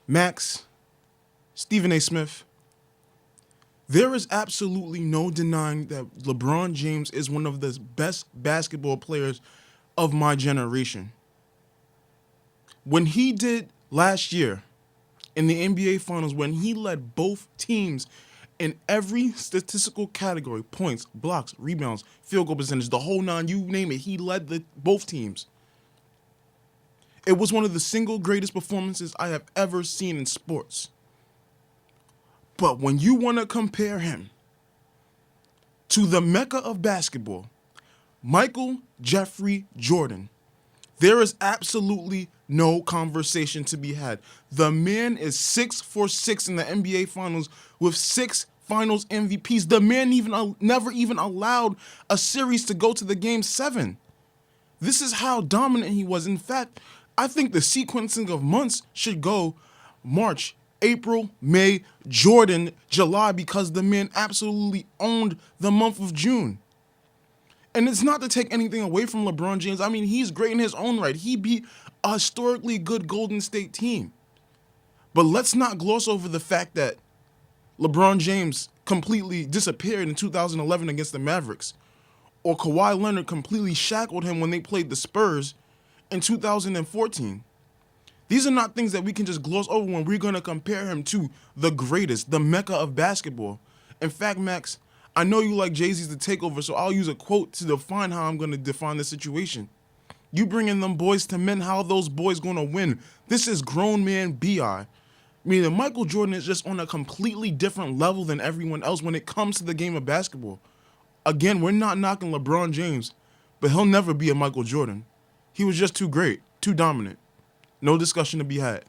Max, Stephen A. Smith, there is absolutely no denying that LeBron James is one of the best basketball players of my generation. When he did last year in the NBA Finals, when he led both teams in every statistical category, points, blocks, rebounds, field goal percentage, the whole nine, you name it, he led both teams. It was one of the single greatest performances I have ever seen in sports. But when you want to compare him to the mecca of basketball, Michael Jeffrey Jordan, there is absolutely no conversation to be had. The man is 6 for 6 in the NBA Finals with 6 Finals MVPs. The man never even allowed a series to go to the Game 7. This is how dominant he was. In fact, I think the sequencing of months should go March, April, May, Jordan, July, because the man absolutely owned the month of June. And it's not to take anything away from LeBron James. I mean, he's great in his own right. He beat a historically good Golden State team. But let's not gloss over the fact that LeBron James completely disappeared in 2011 against the Mavericks, or Kawhi Leonard completely shackled him when they played the Spurs in 2014. These are not things that we can just gloss over when we're going to compare him to the greatest, the mecca of basketball. In fact, Max, I know you like Jay-Z's The Takeover, so I'll use a quote to define how I'm going to define the situation. You bringing them boys to men, how are those boys going to win? This is grown man B.I. Meaning Michael Jordan is just on a completely different level than everyone else when it comes to the game of basketball. Again, we're not knocking LeBron James, but he'll never be a Michael Jordan. He was just too great, too dominant. No discussion to be had.